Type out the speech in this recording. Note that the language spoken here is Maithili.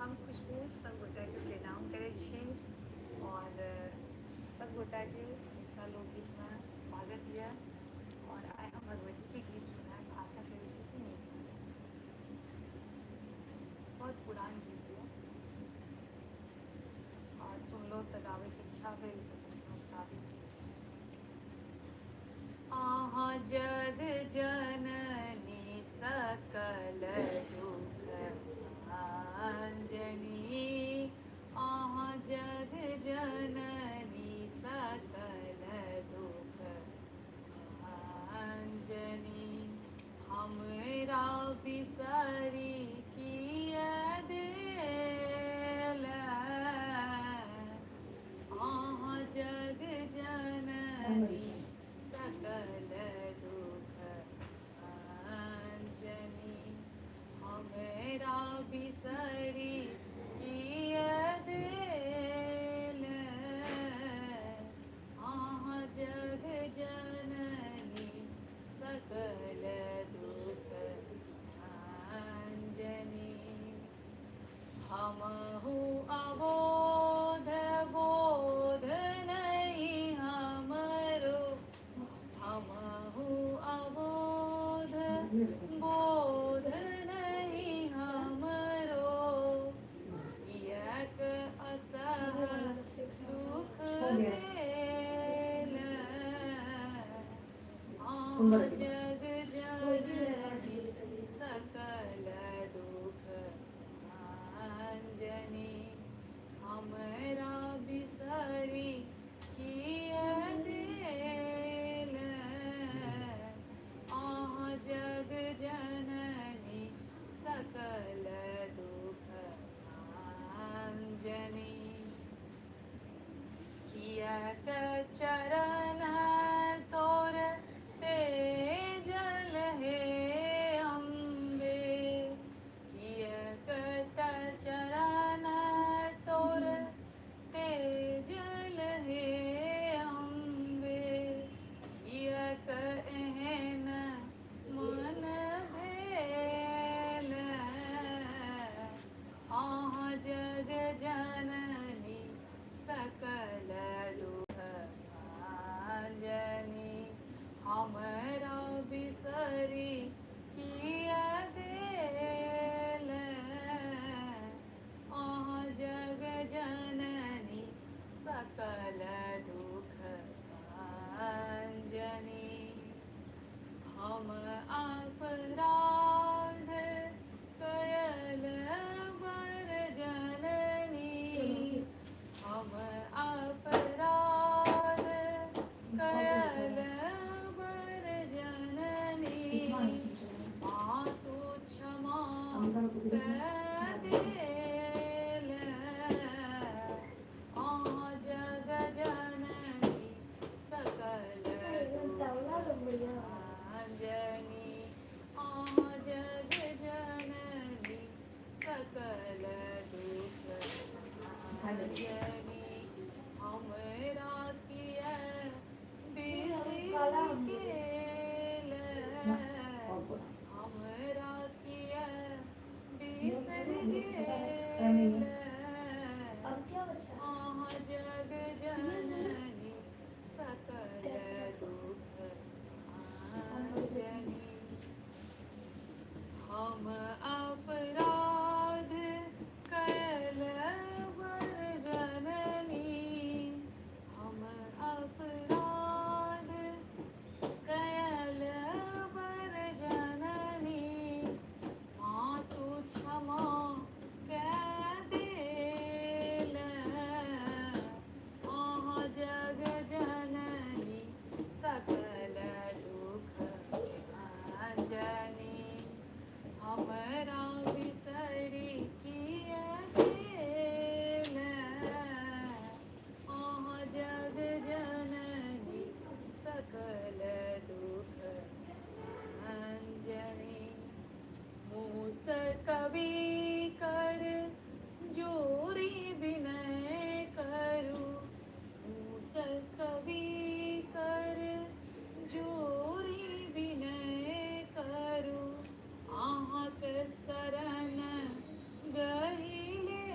हम खुशबू सब गोटाके प्रणाम करै छी और सब गोटाके मिथिला लोकगीतमे स्वागत यऽ और आइ हम भगवतीके गीत सुनाएब। आशा करै छी कि नीक लागत। बहुत पुरान गीत यऽ और सुनलहुँ तऽ गाबैके इच्छा भेल तऽ सोचलहुँ गाबी। अहाँ जग जननी सकल दुख अंजनी, अहाँ जग जननी सकल दुख अंजनी, हमरा बिसरी किया देल, अहाँ जग जननी सकल दुख अंजनी, हमरा बिसरी किया देल, अहाँ जग जननी सकल दुख अंजनी। हमहु अबोध बोध नहीं हमरो, हमहु अबोध बोध नहीं हमरो, कियाक असह दुख देल, अहाँ जग जननी सकल दुख अंजनी, हमरा बिसरी किया देल, अहाँ जग जननी सकल दुख अंजनी, कियाक चरण तोर तेजल हे अम्बे, कियाक चरण तोर तेजल हे अम्बे, कियाक एहन मन भेल, अहाँ जग जननी सकल दुख अंजनी, हमरा बिसरी किया देल, अहाँ जग जननी सकल दुख अंजनी। हम अपराध कयल बर जननी, हम अपराध कयल बर जननी, मातु क्षमा कऽ देल, अहाँ जग जननी सकल दुख अंजनी, अहाँ जग जननी सकल दुख अंजनी, हमरा किया बिसरि गेल, हमरा किया बिसरि गेल, अहाँ जग जननी सकल दुख अंजनी। हम अपराध कयल बर जननी, हम अपराध कयल बर जननी, मातु क्षमा कऽ देल, अहाँ जग जननी सकल दुख अंजनी, हमरा बिसरी किया देल, अहाँ जग जननी सकल दुख अंजनी। मूस कवि कर जोरी विनय करू, मूस कवि कर जोरी विनय करू, अहाँके शरण गहिले